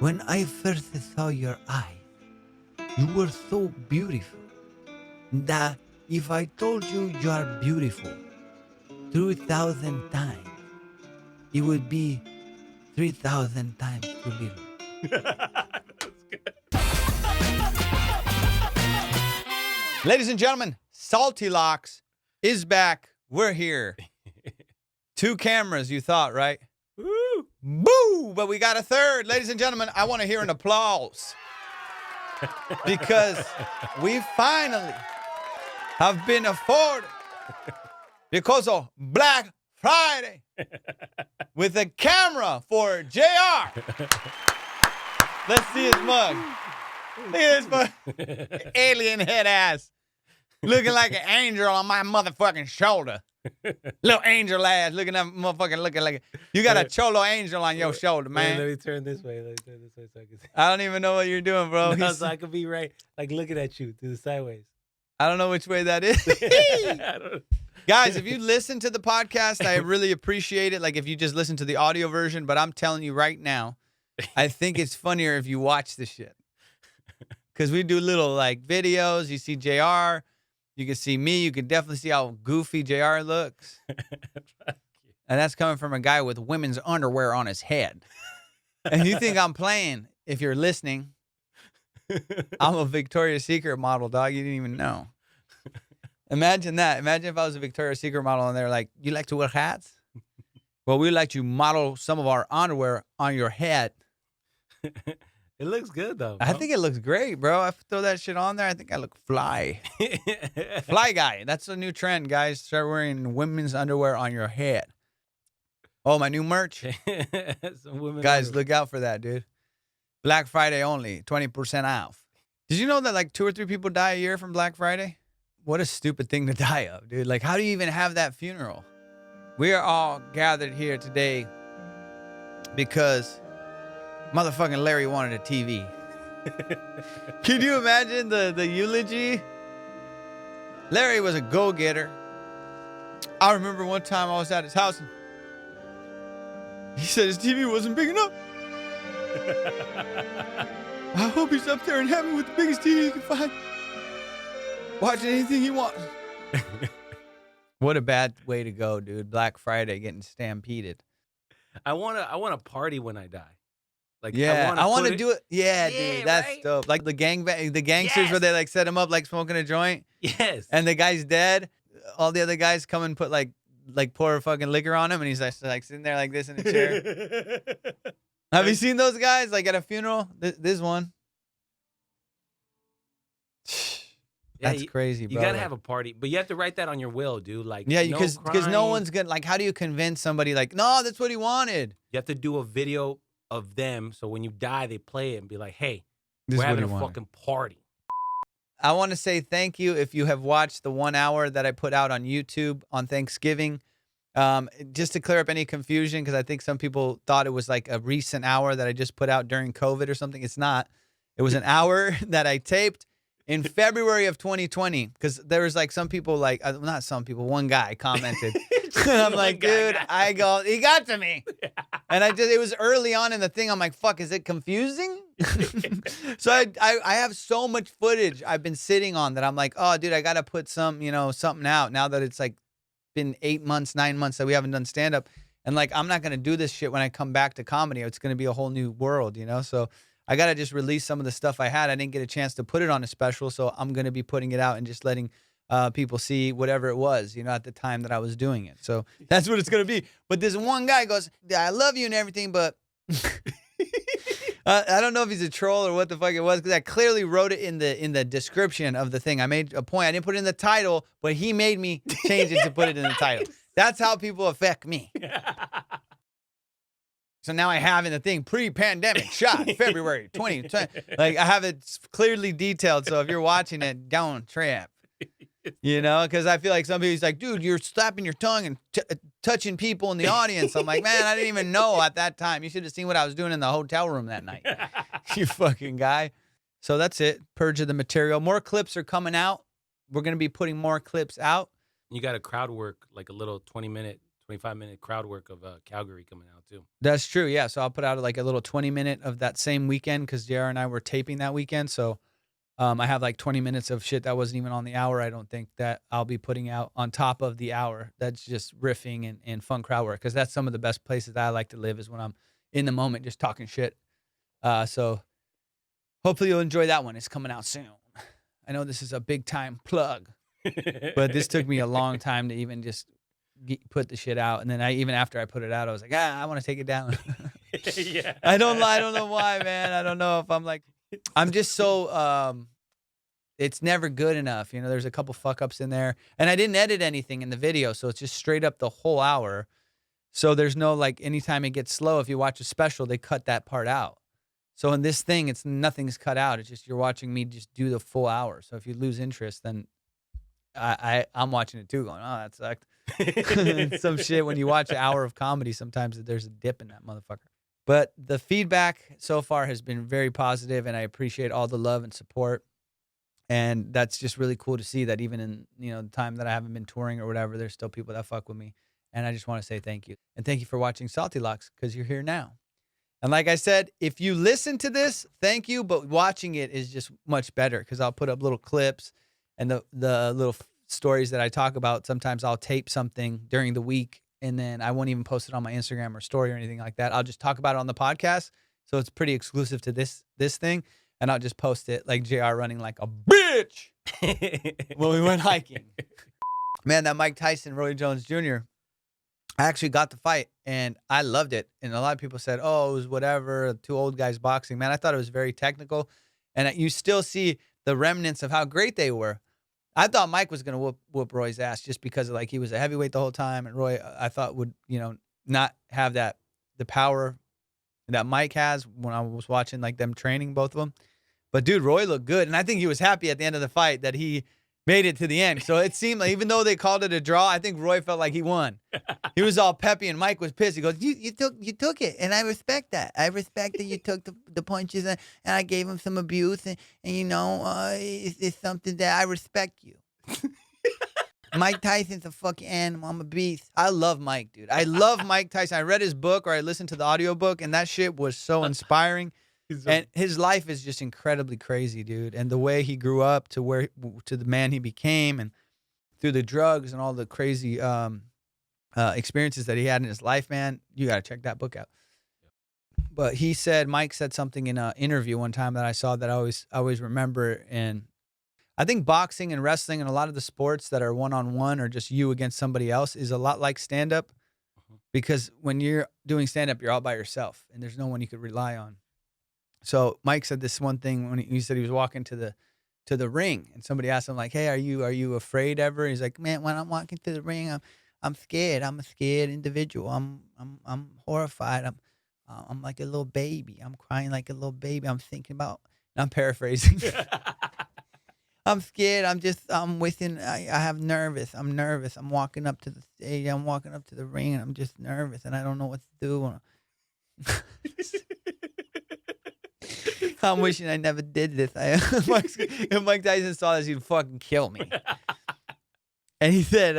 When I first saw your eyes, you were so beautiful that if I told you you are beautiful 3,000 times, it would be 3,000 times too little. Ladies and gentlemen, Salty Locks is back. We're here. 2 cameras, you thought, right? Woo! Boo! But we got a third. Ladies and gentlemen, I want to hear an applause. Because we finally have been afforded, because of Black Friday, with a camera for JR. Let's see his mug. Look at this mug. Alien head ass. Looking like an angel on my motherfucking shoulder. Little angel ass looking at motherfucking looking like you got a cholo angel on your shoulder, man. Let me turn this way. Let me turn this way so I can see. I don't even know what you're doing, bro. No, so I could be right, like looking at you through the sideways. I don't know which way that is. I don't... Guys, if you listen to the podcast, I really appreciate it. Like if you just listen to the audio version, but I'm telling you right now, I think it's funnier if you watch the shit. Because we do little like videos. You see JR. You can see me. You can definitely see how goofy JR looks. And that's coming from a guy with women's underwear on his head. And you think I'm playing if you're listening. I'm a Victoria's Secret model, dog. You didn't even know. Imagine that. Imagine if I was a Victoria's Secret model and they're like, you like to wear hats? Well, we like to model some of our underwear on your head. It looks good, though, bro. I think it looks great, bro. I throw that shit on there. I think I look fly. Fly guy. That's the new trend, guys. Start wearing women's underwear on your head. Oh, my new merch. Guys, look out for that, dude. Black Friday only. 20% off. Did you know that like 2 or 3 people die a year from Black Friday? What a stupid thing to die of, dude. Like, how do you even have that funeral? We are all gathered here today because motherfucking Larry wanted a TV. Can you imagine the eulogy? Larry was a go-getter. I remember one time I was at his house and he said his TV wasn't big enough. I hope he's up there in heaven with the biggest TV he can find. Watching anything he wants. What a bad way to go, dude. Black Friday getting stampeded. I want to party when I die. Like, yeah, I want to do it. Yeah, Yeah, dude, that's right? dope. Like the gangsters Yes. where they like set him up like smoking a joint, Yes. and the guy's dead. All the other guys come and put like pour fucking liquor on him, and he's like sitting there like this in a chair. Have you seen those guys like at a funeral? This one. Yeah, That's crazy, bro. You gotta have a party, but you have to write that on your will, dude. Like, yeah, no because no crying. one's gonna like. How do you convince somebody like, no, that's what he wanted? You have to do a video of them, so when you die, they play it and be like, "Hey, This we're is what having he a wanted. fucking party." I want to say thank you if you have watched the 1 hour that I put out on YouTube on Thanksgiving. Just to clear up any confusion, because I think some people thought it was like a recent hour that I just put out during COVID or something. It's not. It was an hour that I taped in February of 2020, because there was like some people like, not some people, one guy commented. And I'm like, dude, he got to me. And it was early on in the thing. I'm like, fuck, is it confusing? So I have so much footage I've been sitting on that I'm like, oh, dude, I got to put something out now that it's like been 8 months, 9 months that we haven't done stand up. And like, I'm not going to do this shit when I come back to comedy. It's going to be a whole new world, So I got to just release some of the stuff I had. I didn't get a chance to put it on a special. So I'm going to be putting it out and just letting people see whatever it was, at the time that I was doing it. So that's what it's going to be. But this one guy goes, I love you and everything, but I don't know if he's a troll or what the fuck it was, because I clearly wrote it in the description of the thing. I made a point. I didn't put it in the title, but he made me change it to put it in the title. That's how people affect me. So now I have in the thing, pre-pandemic shot, February 2020. Like, I have it clearly detailed. So if you're watching it, don't trip. Because I feel like some people's like, dude, you're slapping your tongue and touching people in the audience. I'm like, man, I didn't even know at that time. You should have seen what I was doing in the hotel room that night. You fucking guy. So that's it. Purge of the material. More clips are coming out. We're going to be putting more clips out. You got to crowd work like a little 20-minute 25-minute crowd work of Calgary coming out too. That's true. Yeah. So I'll put out like a little 20-minute of that same weekend because JR and I were taping that weekend. So I have like 20 minutes of shit that wasn't even on the hour. I don't think that I'll be putting out on top of the hour. That's just riffing and fun crowd work because that's some of the best places that I like to live is when I'm in the moment just talking shit. So hopefully you'll enjoy that one. It's coming out soon. I know this is a big time plug, but this took me a long time to even just put the shit out. And then even after I put it out, I was like, I want to take it down. Yeah. I don't know why, man. I don't know if I'm just so, it's never good enough. You know, there's a couple fuck ups in there and I didn't edit anything in the video. So it's just straight up the whole hour. So there's no like, anytime it gets slow, if you watch a special, they cut that part out. So in this thing, nothing's cut out. It's just you're watching me just do the full hour. So if you lose interest, then I'm watching it too, going, oh, that sucked. Some shit when you watch an hour of comedy, sometimes there's a dip in that motherfucker. But the feedback so far has been very positive, and I appreciate all the love and support. And that's just really cool to see that even in the time that I haven't been touring or whatever, there's still people that fuck with me. And I just want to say thank you. And thank you for watching Salty Locks because you're here now. And like I said, if you listen to this, thank you. But watching it is just much better because I'll put up little clips and the little stories that I talk about. Sometimes I'll tape something during the week and then I won't even post it on my Instagram or story or anything like that. I'll just talk about it on the podcast. So it's pretty exclusive to this thing. And I'll just post it like JR running like a bitch when we went hiking. Man, that Mike Tyson, Roy Jones Jr., I actually got the fight and I loved it. And a lot of people said, oh, it was whatever, two old guys boxing. Man, I thought it was very technical. And you still see the remnants of how great they were. I thought Mike was going to whoop Roy's ass just because like he was a heavyweight the whole time. And Roy, I thought would, not have the power that Mike has when I was watching like them training, both of them. But dude, Roy looked good. And I think he was happy at the end of the fight that he made it to the end. So it seemed like even though they called it a draw, I think Roy felt like he won. He was all peppy and Mike was pissed. He goes, you took it. And I respect that. I respect that you took the punches and I gave him some abuse. And it's something that I respect you. Mike Tyson's a fucking animal. I'm a beast. I love Mike, dude. I love Mike Tyson. I read his book or I listened to the audiobook and that shit was so inspiring. And his life is just incredibly crazy, dude. And the way he grew up to the man he became and through the drugs and all the crazy experiences that he had in his life, man, you got to check that book out. But Mike said something in an interview one time that I saw that I always remember. And I think boxing and wrestling and a lot of the sports that are one-on-one or just you against somebody else is a lot like stand-up. Because when you're doing stand-up, you're all by yourself and there's no one you could rely on. So Mike said this one thing when he said he was walking to the ring and somebody asked him like, hey, are you afraid ever? He's like, man, when I'm walking to the ring, I'm scared. I'm a scared individual. I'm horrified. I'm like a little baby. I'm crying like a little baby. I'm thinking about, and I'm paraphrasing. I'm scared. I'm wishing I have nervous. I'm nervous. I'm walking up to the stage. I'm walking up to the ring and I'm just nervous and I don't know what to do. I'm wishing I never did this. If Mike Tyson saw this, he'd fucking kill me. And he said,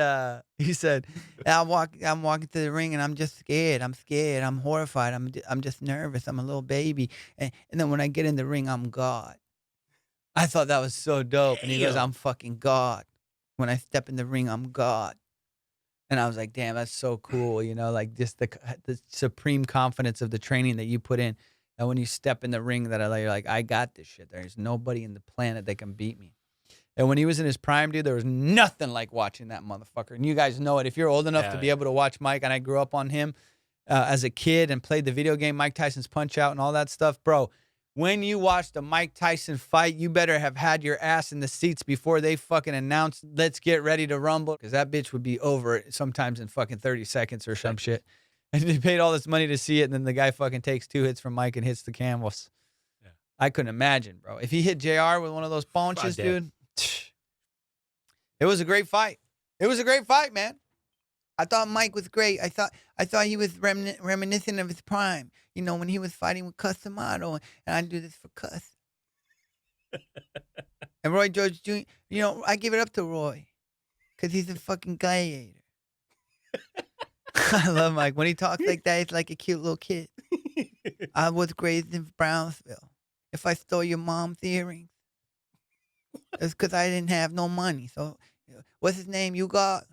I'm walking to the ring and I'm just scared. I'm scared. I'm horrified. I'm just nervous. I'm a little baby. And then when I get in the ring, I'm God. I thought that was so dope. And he goes, I'm fucking God. When I step in the ring, I'm God. And I was like, damn, that's so cool. Like just the supreme confidence of the training that you put in. And when you step in the ring, you're like, I got this shit. There's nobody in the planet that can beat me. And when he was in his prime, dude, there was nothing like watching that motherfucker. And you guys know it. If you're old enough to be able to watch Mike, and I grew up on him as a kid and played the video game Mike Tyson's Punch-Out and all that stuff, bro, when you watch the Mike Tyson fight, you better have had your ass in the seats before they fucking announced, let's get ready to rumble. Because that bitch would be over sometimes in fucking 30 seconds or some shit. And they paid all this money to see it, and then the guy fucking takes 2 hits from Mike and hits the canvas. Yeah. I couldn't imagine, bro. If he hit JR with one of those punches, dude, it was a great fight. It was a great fight, man. I thought Mike was great. I thought he was reminiscent of his prime. When he was fighting with Cus D'Amato, and I do this for Cus. And Roy George Jr., I give it up to Roy, because he's a fucking gladiator. I love Mike. When he talks like that, he's like a cute little kid. I was raised in Brownsville. If I stole your mom's earrings, it's because I didn't have no money. So, what's his name you got?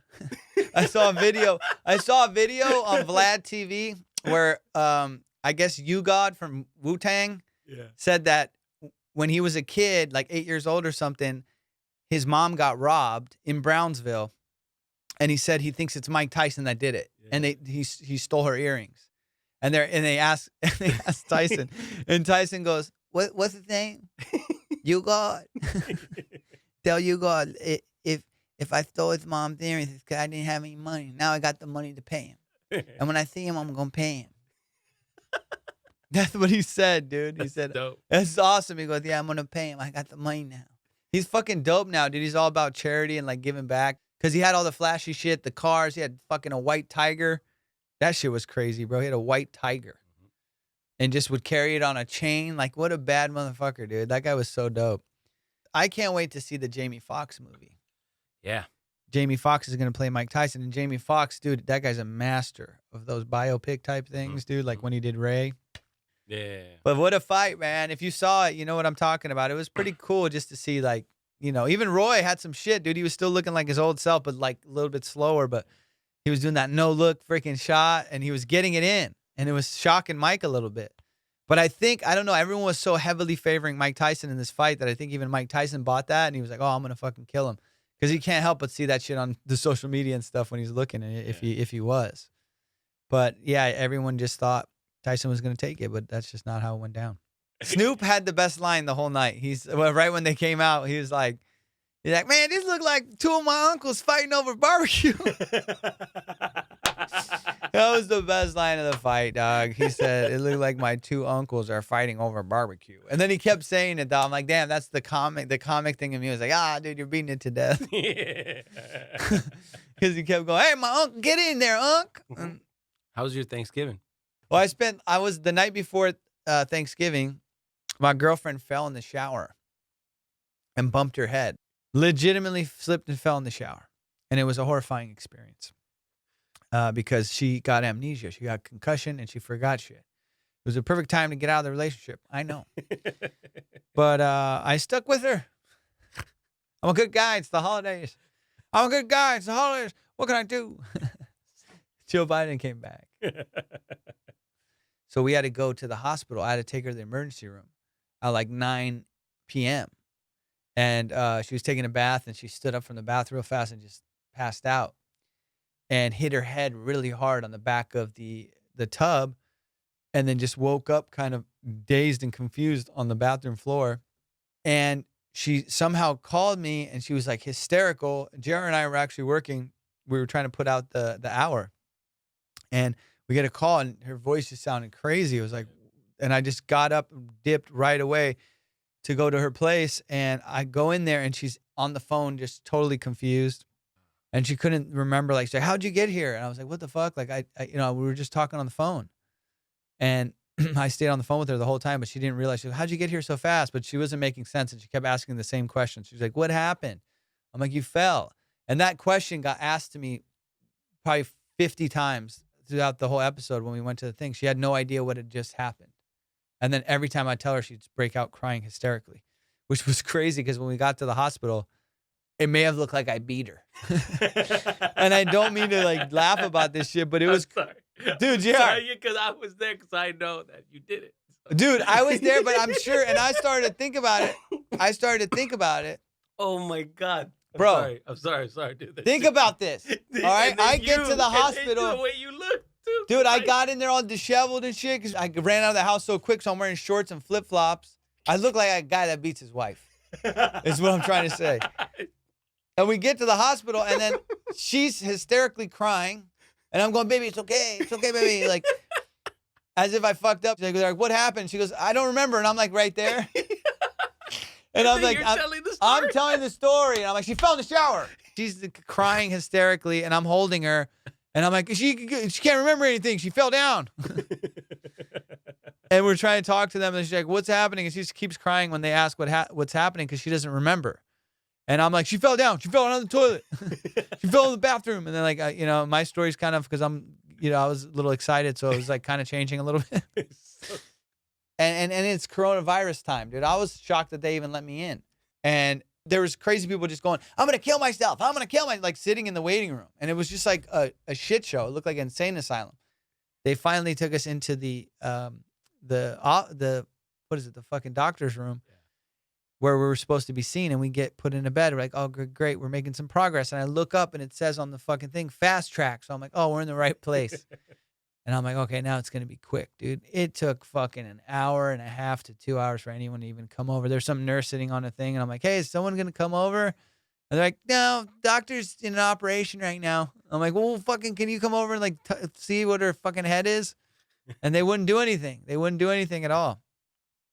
I saw a video. I saw a video on Vlad TV where I guess You God from Wu-Tang said that when he was a kid, like 8 years old or something, his mom got robbed in Brownsville, and he said he thinks it's Mike Tyson that did it, and he stole her earrings, and they asked Tyson, and Tyson goes, what's his name? You God. Tell You God if I stole his mom's earrings, it's because I didn't have any money. Now I got the money to pay him, and when I see him, I'm gonna pay him. That's what he said, dude. He said, dope. That's awesome. He goes, yeah, I'm going to pay him. I got the money now. He's fucking dope now, dude. He's all about charity and like giving back. Because he had all the flashy shit, the cars. He had fucking a white tiger. That shit was crazy, bro. He had a white tiger and just would carry it on a chain. Like, what a bad motherfucker, dude. That guy was so dope. I can't wait to see the Jamie Foxx movie. Yeah. Jamie Foxx is going to play Mike Tyson. And Jamie Foxx, dude, that guy's a master of those biopic type things, dude. Like when he did Ray. Yeah. But what a fight, man. If you saw it, you know what I'm talking about. It was pretty cool just to see, like, you know, even Roy had some shit, dude. He was still looking like his old self, but like a little bit slower. But he was doing that no-look freaking shot, and he was getting it in. And it was shocking Mike a little bit. But I don't know, everyone was so heavily favoring Mike Tyson in this fight that I think even Mike Tyson bought that, and he was like, oh, I'm going to fucking kill him. Because he can't help but see that shit on the social media and stuff when he's looking at it, if he was. But, yeah, everyone just thought Tyson was going to take it, but that's just not how it went down. Snoop had the best line the whole night. Right when they came out, he's like, man, this look like two of my uncles fighting over barbecue. That was the best line of the fight, dog. He said, it looked like my two uncles are fighting over barbecue. And then he kept saying it, dog. I'm like, damn, that's the comic thing in me. I was like, dude, you're beating it to death. Because he kept going, hey, my uncle, get in there, Unc. How was your Thanksgiving? Well, I was the night before Thanksgiving, my girlfriend fell in the shower and bumped her head. Legitimately slipped and fell in the shower. And it was a horrifying experience because she got amnesia. She got concussion and she forgot shit. It was a perfect time to get out of the relationship. I know. But I stuck with her. I'm a good guy. It's the holidays. I'm a good guy. It's the holidays. What can I do? Joe Biden came back. So we had to go to the hospital. I had to take her to the emergency room at like 9 p.m. And she was taking a bath, and she stood up from the bath real fast and just passed out and hit her head really hard on the back of the tub, and then just woke up kind of dazed and confused on the bathroom floor. And she somehow called me, and she was like hysterical. JR and I were actually working. We were trying to put out the hour. And we get a call, and her voice just sounded crazy. It was like, and I just got up and dipped right away to go to her place. And I go in there, and she's on the phone, just totally confused. And she couldn't remember, like, she's like, how'd you get here? And I was like, what the fuck? Like, we were just talking on the phone. And I stayed on the phone with her the whole time, but she didn't realize. She was like, how'd you get here so fast? But she wasn't making sense. And she kept asking the same question. She was like, what happened? I'm like, you fell. And that question got asked to me probably 50 times throughout the whole episode when we went to the thing. She had no idea what had just happened. And then every time I tell her, she'd break out crying hysterically, which was crazy because when we got to the hospital, it may have looked like I beat her. And I don't mean to like laugh about this shit, but it was, dude, yeah. Because I was there because I know that you did it. Dude, I was there, but I'm sure. And I started to think about it. Oh my God. Bro. I'm sorry, dude. Think about this. All right. I get to the hospital. The way you look, too. Dude, I got in there all disheveled and shit because I ran out of the house so quick, so I'm wearing shorts and flip-flops. I look like a guy that beats his wife. Is what I'm trying to say. And we get to the hospital, and then she's hysterically crying. And I'm going, baby, it's okay. It's okay, baby. Like, as if I fucked up. She's like, what happened? She goes, I don't remember. And I'm like, right there. And I'm like, I'm telling the story. And I'm like, she fell in the shower. She's crying hysterically, and I'm holding her. And I'm like, she can't remember anything. She fell down. And we're trying to talk to them. And she's like, what's happening? And she just keeps crying when they ask what's happening because she doesn't remember. And I'm like, she fell down. She fell on the toilet. She fell in the bathroom. And then, like, my story's kind of because I'm I was a little excited, so it was like kind of changing a little bit. And it's coronavirus time, dude. I was shocked that they even let me in. And there was crazy people just going, I'm going to kill myself. I'm going to kill like sitting in the waiting room. And it was just like a shit show. It looked like an insane asylum. They finally took us into the what is it? The fucking doctor's room where we were supposed to be seen. And we get put in a bed. We're like, oh, great. We're making some progress. And I look up and it says on the fucking thing, fast track. So I'm like, oh, we're in the right place. And I'm like, okay, now it's going to be quick, dude. It took fucking an hour and a half to 2 hours for anyone to even come over. There's some nurse sitting on a thing. And I'm like, hey, is someone going to come over? And they're like, no, doctor's in an operation right now. I'm like, well, fucking, can you come over and like see what her fucking head is? And they wouldn't do anything. They wouldn't do anything at all.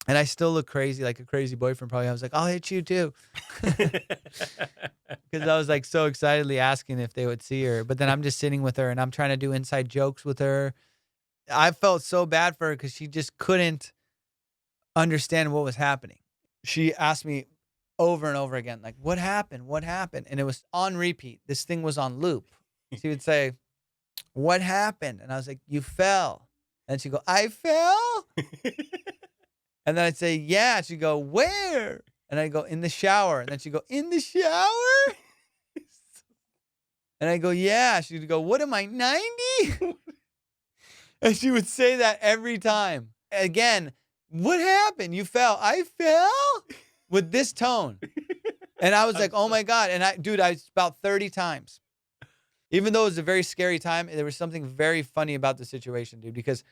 And I still look crazy, like a crazy boyfriend probably. I was like, I'll hit you too. Because I was like so excitedly asking if they would see her. But then I'm just sitting with her and I'm trying to do inside jokes with her. I felt so bad for her because she just couldn't understand what was happening. She asked me over and over again, like, what happened? What happened? And it was on repeat. This thing was on loop. She would say, what happened? And I was like, you fell. And she'd go, I fell? And then I'd say, yeah. She'd go, where? And I'd go, in the shower. And then she'd go, in the shower? And I'd go, yeah. She'd go, what am I, 90? And she would say that every time. Again, what happened? You fell. I fell? With this tone. And I was like, oh my God. And I about 30 times. Even though it was a very scary time, there was something very funny about the situation, dude, because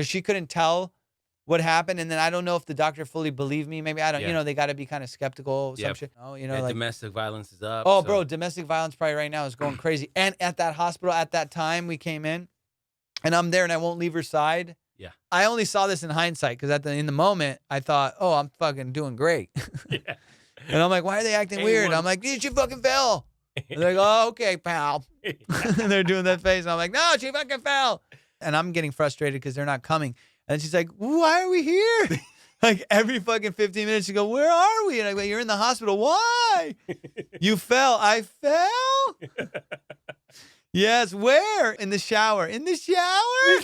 she couldn't tell what happened. And then I don't know if the doctor fully believed me. Maybe I don't, they got to be kind of skeptical. Some shit. Oh, like domestic violence is up. Oh, so. Bro, domestic violence probably right now is going crazy. And at that hospital, at that time we came in and I'm there and I won't leave her side. Yeah. I only saw this in hindsight because in the moment I thought, oh, I'm fucking doing great. Yeah. And I'm like, why are they acting weird? I'm like, dude, she fucking fell. And they're like, oh, okay, pal. And they're doing that face. And I'm like, no, she fucking fell. And I'm getting frustrated because they're not coming. And she's like, why are we here? Like every fucking 15 minutes, she go, where are we? And I go, you're in the hospital. Why? You fell. I fell? Yes, where? In the shower. In the shower?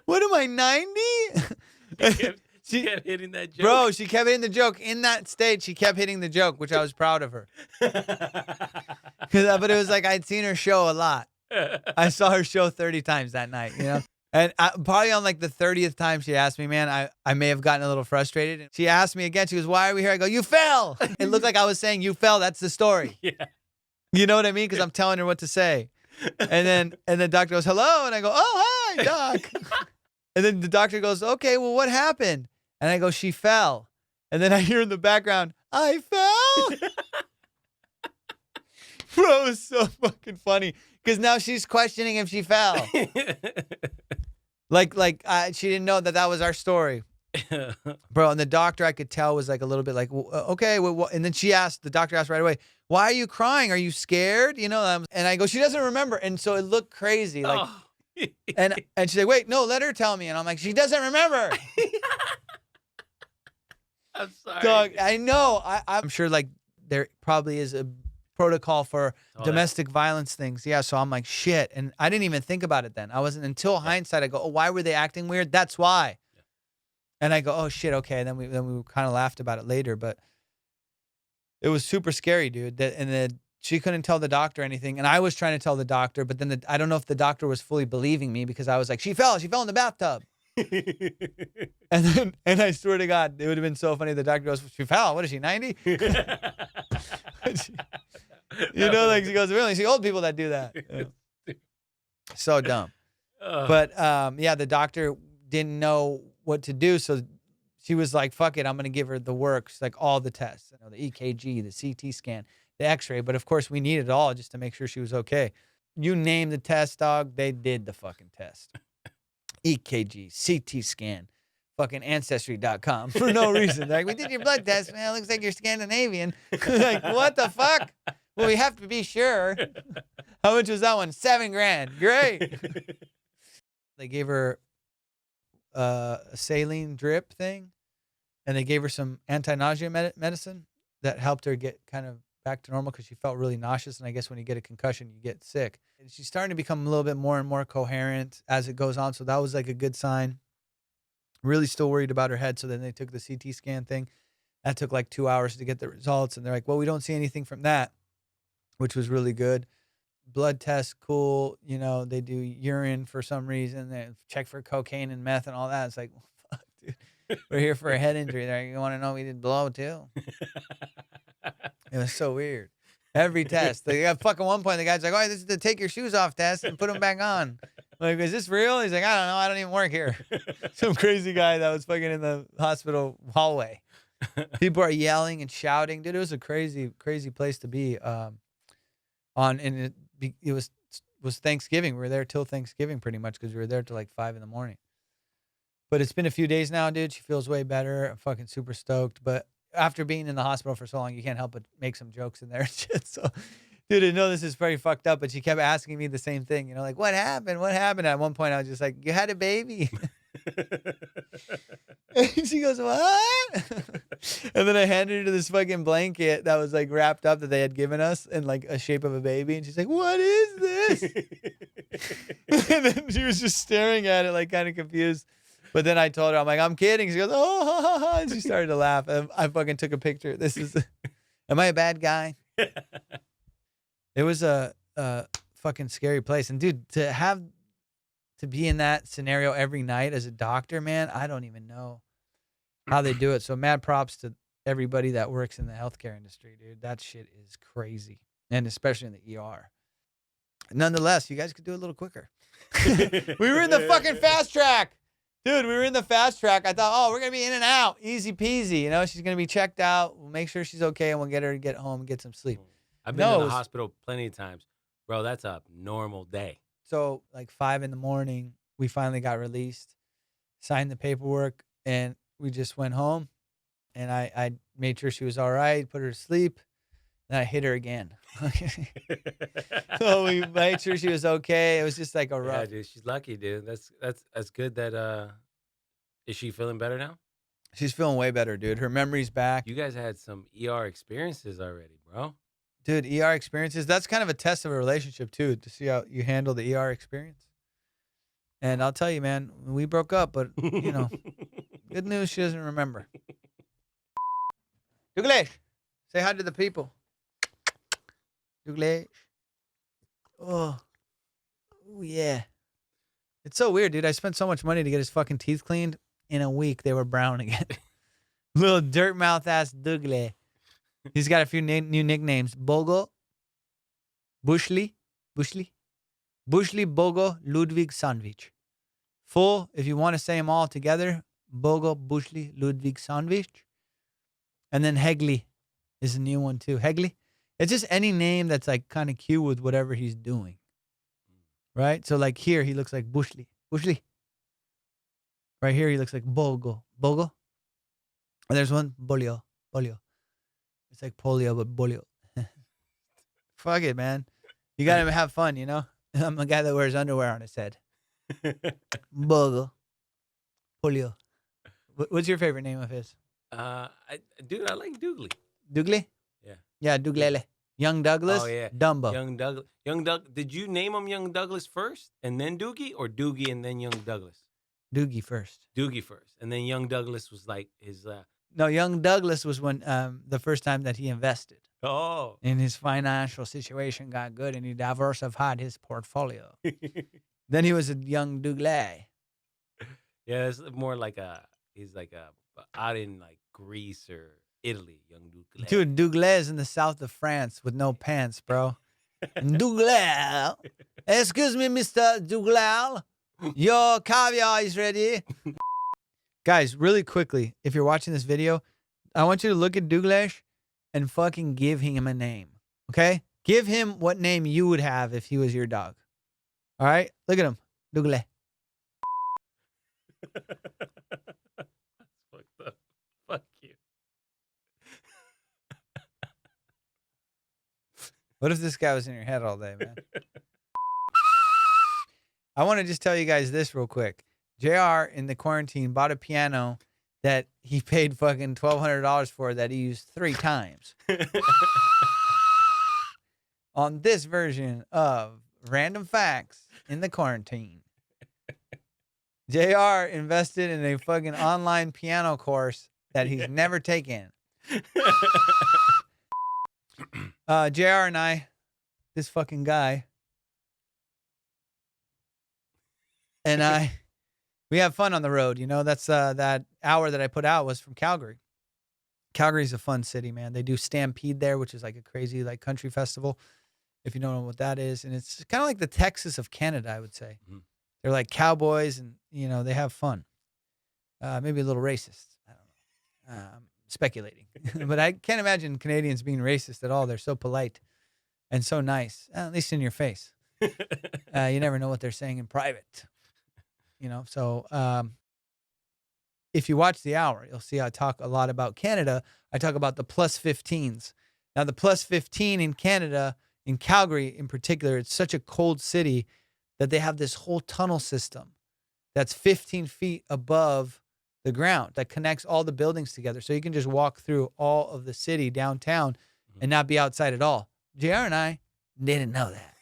What am I, 90? She kept hitting that joke. Bro, she kept hitting the joke. In that state, she kept hitting the joke, which I was proud of her. But it was like I'd seen her show a lot. I saw her show 30 times that night, And probably on like the 30th time she asked me, man, I may have gotten a little frustrated. She asked me again. She goes, why are we here? I go, you fell. It looked like I was saying you fell. That's the story. Yeah. You know what I mean? Because I'm telling her what to say. And the doctor goes, hello. And I go, oh, hi, doc. And then the doctor goes, okay, well, what happened? And I go, she fell. And then I hear in the background, I fell. Bro, it was so fucking funny. Because now she's questioning if she fell. She didn't know that was our story. Bro, and the doctor, I could tell, was like a little bit like, okay. And then the doctor asked right away, why are you crying? Are you scared? And I go, she doesn't remember. And so it looked crazy. Like, and she's like, wait, no, let her tell me. And I'm like, she doesn't remember. I'm sorry. Dog, I know. I'm sure like there probably is a protocol for domestic violence things. Yeah. So I'm like, shit. And I didn't even think about it then. I wasn't until hindsight. I go, oh, why were they acting weird? That's why. Yeah. And I go, oh shit. Okay. And then we kind of laughed about it later, but it was super scary, dude. She couldn't tell the doctor anything. And I was trying to tell the doctor, but then I don't know if the doctor was fully believing me because I was like, she fell in the bathtub. And I swear to God, it would have been so funny. The doctor goes, she fell. What is she, 90? Like she goes, really? See old people that do that. Yeah. So dumb. But the doctor didn't know what to do. So she was like, fuck it. I'm going to give her the works, like all the tests, the EKG, the CT scan, the x-ray. But of course we needed it all just to make sure she was okay. You name the test, dog. They did the fucking test. EKG, CT scan, fucking Ancestry.com for no reason. Like, we did your blood test, man. It looks like you're Scandinavian. Like, what the fuck? Well, we have to be sure. How much was that one? $7,000. Great. They gave her a saline drip thing, and they gave her some anti-nausea medicine that helped her get kind of back to normal because she felt really nauseous. And I guess when you get a concussion, you get sick. And she's starting to become a little bit more and more coherent as it goes on. So that was like a good sign. Really still worried about her head. So then they took the CT scan thing. That took like 2 hours to get the results. And they're like, well, we don't see anything from that, which was really good. Blood tests, cool. You know, they do urine for some reason. They check for cocaine and meth and all that. It's like, well, fuck, dude. We're here for a head injury. There, you want to know we did blow too? It was so weird. Every test, they got fucking one point. The guy's like, "Oh, this is the take your shoes off test and put them back on." Like, is this real? He's like, "I don't know. I don't even work here." Some crazy guy that was fucking in the hospital hallway. People are yelling and shouting, dude. It was a crazy, crazy place to be. And it was Thanksgiving. We were there till Thanksgiving, pretty much, because we were there till like 5 a.m. But it's been a few days now, dude. She feels way better. I'm fucking super stoked. But after being in the hospital for so long, you can't help but make some jokes in there and shit. So, dude, I know this is pretty fucked up, but she kept asking me the same thing. You know, like, what happened? What happened? At one point, I was just like, you had a baby. And she goes, what? And then I handed her this fucking blanket that was like wrapped up that they had given us in like a shape of a baby. And she's like, what is this? And then she was just staring at it, like kind of confused. But then I told her, I'm like, I'm kidding. She goes, oh, ha, ha, ha. And she started to laugh. And I fucking took a picture. Am I a bad guy? It was a fucking scary place. And dude, to be in that scenario every night as a doctor, man, I don't even know how they do it. So mad props to everybody that works in the healthcare industry, dude. That shit is crazy. And especially in the ER. Nonetheless, you guys could do it a little quicker. We were in the fucking fast track. Dude, we were in the fast track. I thought, oh, we're going to be in and out. Easy peasy. You know, she's going to be checked out. We'll make sure she's okay, and we'll get her to get home and get some sleep. I've been in the hospital plenty of times. Bro, that's a normal day. So, like 5 a.m, we finally got released, signed the paperwork, and we just went home. And I made sure she was all right, put her to sleep, and I hit her again. So we made sure she was okay. It was just like a rough. Yeah, dude, she's lucky, dude. That's good. That is she feeling better now? She's feeling way better, dude. Her memory's back. You guys had some ER experiences already, bro. Dude, ER experiences. That's kind of a test of a relationship too, to see how you handle the ER experience. And I'll tell you, man, we broke up, but you know, good news, she doesn't remember. Doogie, say hi to the people. Doogie. Oh, yeah. It's so weird, dude. I spent so much money to get his fucking teeth cleaned. In a week, they were brown again. Little dirt mouth ass Doogie. He's got a few new nicknames. Bogo, Bushli, Bogo, Ludwig Sandwich. Full, if you want to say them all together, Bogo, Bushli, Ludwig Sandwich. And then Hegli is a new one too. Hegli. It's just any name that's like kind of cute with whatever he's doing. Right? So like here, he looks like Bushli. Right here, he looks like Bogo. And there's one, Bolio. It's like polio, but bolio. Fuck it, man. You gotta have fun, you know? I'm a guy that wears underwear on his head. Bogo. Polio. What's your favorite name of his? I like Doogly. Doogly? Yeah. Yeah, Dooglele. Young Douglas? Oh, yeah. Dumbo. Young Doug. Did you name him Young Douglas first and then Doogie, or Doogie and then Young Douglas? Doogie first. Doogie first. And then Young Douglas was like his... No, Young Douglas was when the first time that he invested. Oh. And his financial situation got good and he diversified his portfolio. Then he was a young Douglé. Yeah, it's more like he's like out in like Greece or Italy, young Douglé. Dude, Douglé is in the south of France with no pants, bro. Douglé. Excuse me, Mr. Douglé. Your caviar is ready. Guys, really quickly, if you're watching this video, I want you to look at Douglas and fucking give him a name. Okay? Give him what name you would have if he was your dog. All right? Look at him. Douglas. Fucked up. Fuck you. What if this guy was in your head all day, man? I want to just tell you guys this real quick. JR in the quarantine bought a piano that he paid fucking $1,200 for that he used 3 times. On this version of Random Facts in the Quarantine. JR invested in a fucking online piano course that he's never taken. JR and I, this fucking guy, and we have fun on the road. You know, that's that hour that I put out was from Calgary. Calgary's a fun city, man. They do Stampede there, which is like a crazy like country festival, if you don't know what that is. And it's kind of like the Texas of Canada, I would say. Mm-hmm. They're like cowboys and, you know, they have fun. Maybe a little racist. I don't know. Speculating. But I can't imagine Canadians being racist at all. They're so polite and so nice, at least in your face. You never know what they're saying in private. You know, so if you watch the hour, you'll see I talk a lot about Canada. I talk about the plus 15s. Now, the plus 15 in Canada, in Calgary in particular, it's such a cold city that they have this whole tunnel system that's 15 feet above the ground that connects all the buildings together. So you can just walk through all of the city downtown and not be outside at all. JR and I didn't know that.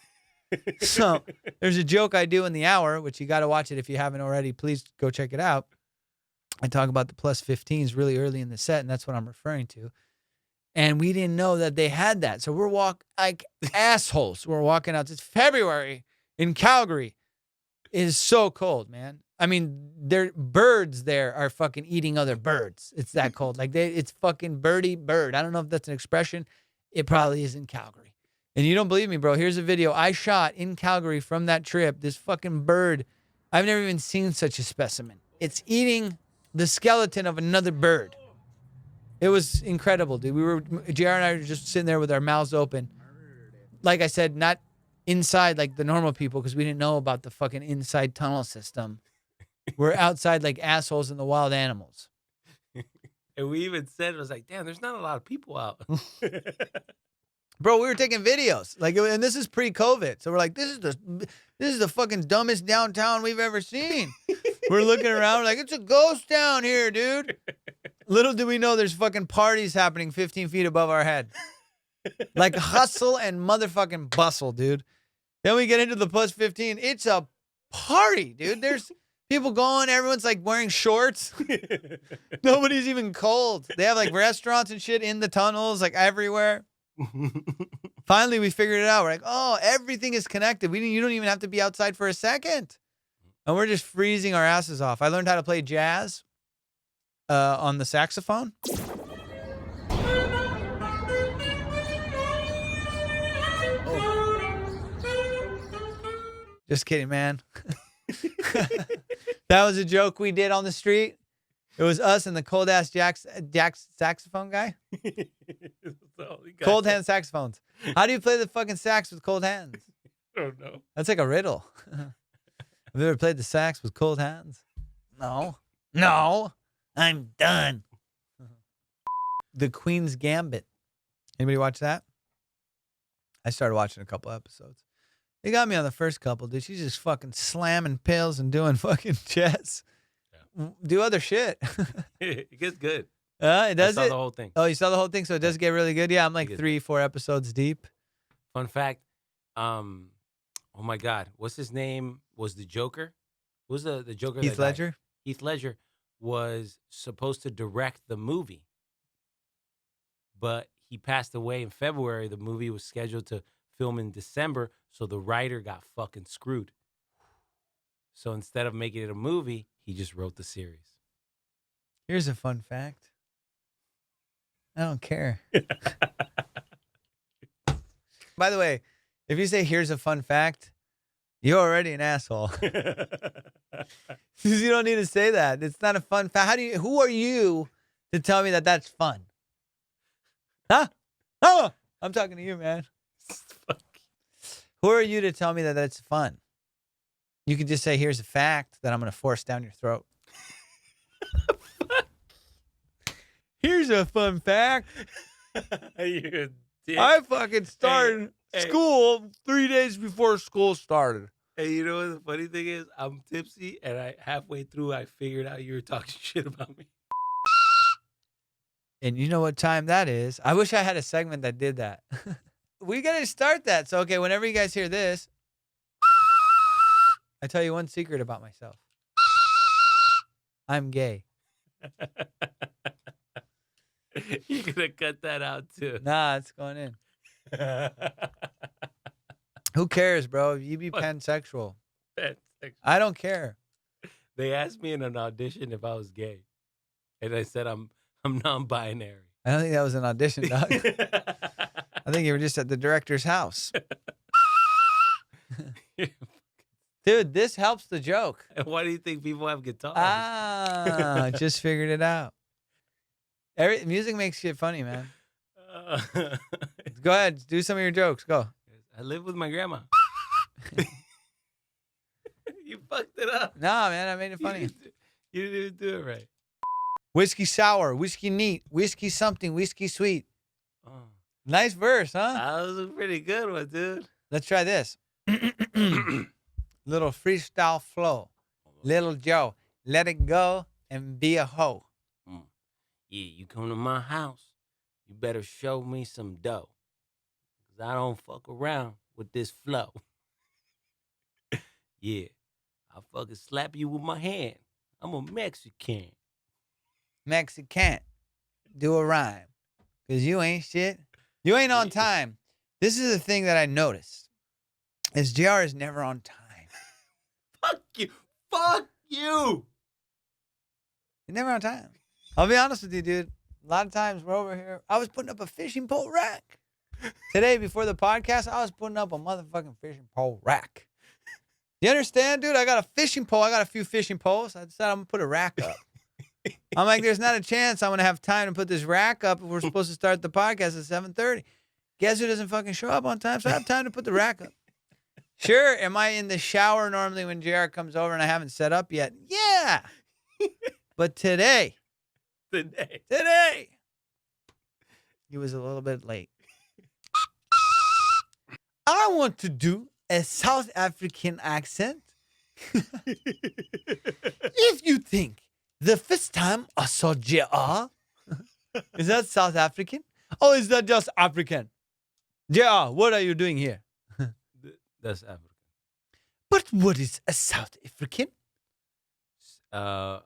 So there's a joke I do in the hour, which you got to watch it if you haven't already. Please go check it out. I talk about the plus 15s really early in the set, and that's what I'm referring to. And we didn't know that they had that. So we're like assholes. We're walking out. It's February in Calgary. It is so cold, man. I mean, birds there are fucking eating other birds. It's that cold. Like it's fucking birdie bird. I don't know if that's an expression. It probably is in Calgary. And you don't believe me, bro. Here's a video I shot in Calgary from that trip. This fucking bird. I've never even seen such a specimen. It's eating the skeleton of another bird. It was incredible, dude. JR and I were just sitting there with our mouths open. Like I said, not inside like the normal people because we didn't know about the fucking inside tunnel system. We're outside like assholes in the wild animals. And we even said, it was like, damn, there's not a lot of people out. Bro, we were taking videos. Like, and this is pre-COVID. So we're like, this is the fucking dumbest downtown we've ever seen. We're looking around, we're like, it's a ghost town here, dude. Little do we know there's fucking parties happening 15 feet above our head. Like hustle and motherfucking bustle, dude. Then we get into the plus 15. It's a party, dude. There's people going. Everyone's like wearing shorts. Nobody's even cold. They have like restaurants and shit in the tunnels, like everywhere. Finally, we figured it out. We're like, oh, everything is connected. You don't even have to be outside for a second. And we're just freezing our asses off. I learned how to play jazz on the saxophone. Just kidding, man. That was a joke we did on the street. It was us and the cold ass Jack's saxophone guy. Cold hand saxophones. How do you play the fucking sax with cold hands? I don't know. That's like a riddle. Have you ever played the sax with cold hands? No. I'm done. The Queen's Gambit. Anybody watch that? I started watching a couple episodes. They got me on the first couple, dude. She's just fucking slamming pills and doing fucking chess. Yeah. Do other shit. It gets good. It does. I saw the whole thing. Oh, you saw the whole thing? So it does get really good? Yeah, I'm like 3-4 episodes deep. Fun fact. Oh my God. What's his name? Was the Joker? Who's the Joker? Heath Ledger? Heath Ledger was supposed to direct the movie. But he passed away in February. The movie was scheduled to film in December, so the writer got fucking screwed. So instead of making it a movie, he just wrote the series. Here's a fun fact. I don't care. By the way, if you say here's a fun fact, you're already an asshole. You don't need to say that. It's not a fun fact. Who are you to tell me that that's fun? Huh? Oh, I'm talking to you, man. Who are you to tell me that that's fun? You could just say, here's a fact that I'm going to force down your throat. Here's a fun fact. I fucking started school 3 days before school started. Hey, you know what the funny thing is? I'm tipsy, and halfway through, I figured out you were talking shit about me. And you know what time that is? I wish I had a segment that did that. We got to start that. So, okay, whenever you guys hear this, I tell you one secret about myself. I'm gay. You're going to cut that out too. Nah, it's going in. Who cares, bro? You be pansexual. I don't care. They asked me in an audition if I was gay. And I said I'm non-binary. I don't think that was an audition, dog. I think you were just at the director's house. Dude, this helps the joke. And why do you think people have guitars? Ah, just figured it out. Music makes shit funny, man. Go ahead, do some of your jokes. Go. I live with my grandma. You fucked it up. Nah, man, I made it funny. You didn't do it right. Whiskey sour, whiskey neat, whiskey something, whiskey sweet. Oh. Nice verse, huh? That was a pretty good one, dude. Let's try this. Little freestyle flow. Little Joe, let it go and be a hoe. Yeah, you come to my house, you better show me some dough. Because I don't fuck around with this flow. Yeah, I'll fucking slap you with my hand. I'm a Mexican. Mexican. Do a rhyme. Because you ain't shit. You ain't on time. This is the thing that I noticed. Is JR is never on time. Fuck you. Fuck you. He's never on time. I'll be honest with you, dude. A lot of times we're over here. I was putting up a fishing pole rack. Today, before the podcast, I was putting up a motherfucking fishing pole rack. You understand, dude? I got a fishing pole. I got a few fishing poles. I decided I'm going to put a rack up. I'm like, there's not a chance I'm going to have time to put this rack up if we're supposed to start the podcast at 7:30. Guess who doesn't fucking show up on time? So I have time to put the rack up. Sure, am I in the shower normally when JR comes over and I haven't set up yet? Yeah. But today, he was a little bit late. I want to do a South African accent. If you think the first time I saw JR, is that South African? Or is that just African? JR, what are you doing here? That's African. But what is a South African? I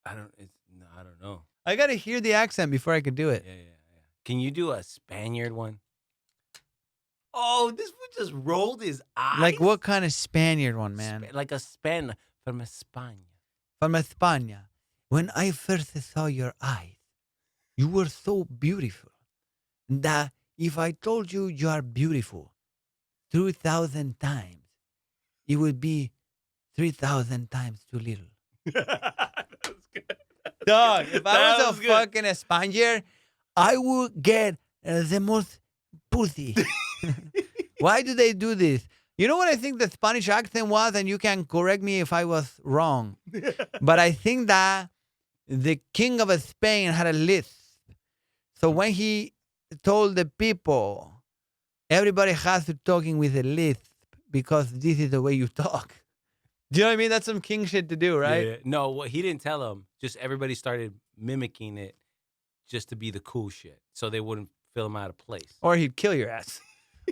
don't know. I got to hear the accent before I could do it. Yeah. Can you do a Spaniard one? Oh, this one just rolled his eyes. Like what kind of Spaniard one, man? Like a Spaniard from España. From España. When I first saw your eyes, you were so beautiful that if I told you you are beautiful 3,000 times, it would be 3,000 times too little. That was good. Dog, if I was a fucking Spaniard, I would get the most pussy. Why do they do this? You know what I think the Spanish accent was, and you can correct me if I was wrong. But I think that the king of Spain had a lisp. So when he told the people, everybody has to talking with a lisp because this is the way you talk. Do you know what I mean? That's some king shit to do, right? Yeah. No, what he didn't tell them. Just everybody started mimicking it just to be the cool shit. So they wouldn't feel him out of place. Or he'd kill your ass.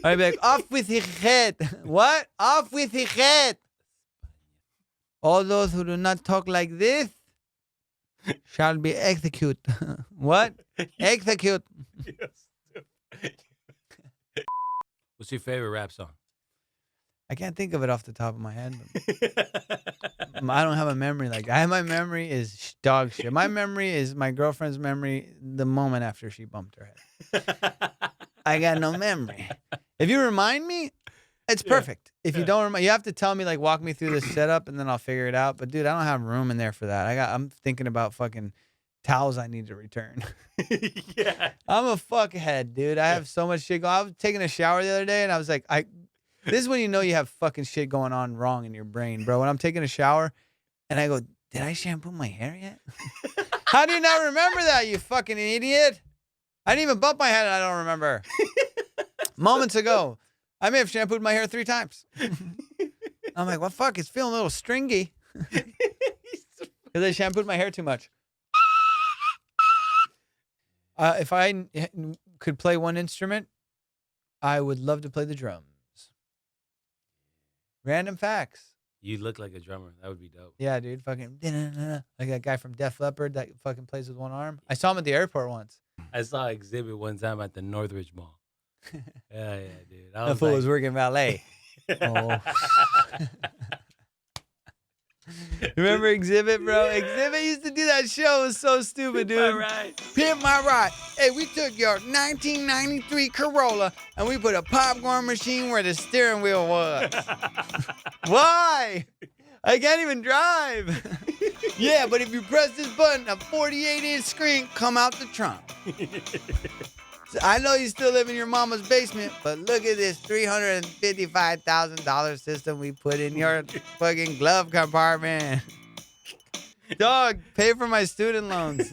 I'd be like, off with his head. What? Off with his head. All those who do not talk like this shall be executed. What? Execute. What's your favorite rap song? I can't think of it off the top of my head. I don't have a memory like that. My memory is dog shit. My memory is my girlfriend's memory the moment after she bumped her head. I got no memory. If you remind me, it's perfect. If you don't remember, you have to tell me, like, walk me through the setup, and then I'll figure it out. But dude, I don't have room in there for that. I'm thinking about fucking towels I need to return. Yeah. I'm a fuckhead, dude. I have so much shit going. I was taking a shower the other day, and I was like, this is when you know you have fucking shit going on wrong in your brain, bro. When I'm taking a shower, and I go, did I shampoo my hair yet? How do you not remember that, you fucking idiot? I didn't even bump my head, and I don't remember. Moments ago, I may have shampooed my hair 3 times. I'm like, well, fuck, it's feeling a little stringy. Because I shampooed my hair too much. If I could play one instrument, I would love to play the drums. Random facts. You look like a drummer. That would be dope. Yeah, dude. Fucking like that guy from Def Leppard that fucking plays with one arm. I saw him at the airport once. I saw Exhibit one time at the Northridge Mall. Yeah, dude. That fool was working valet. Oh. Remember Exhibit, bro? Exhibit used to do that show. It was so stupid, dude. Pimp my ride. Hey, we took your 1993 Corolla and we put a popcorn machine where the steering wheel was. Why? I can't even drive. Yeah, but if you press this button, a 48-inch screen come out the trunk. I know you still live in your mama's basement, but look at this $355,000 system we put in your fucking glove compartment. Dog, pay for my student loans.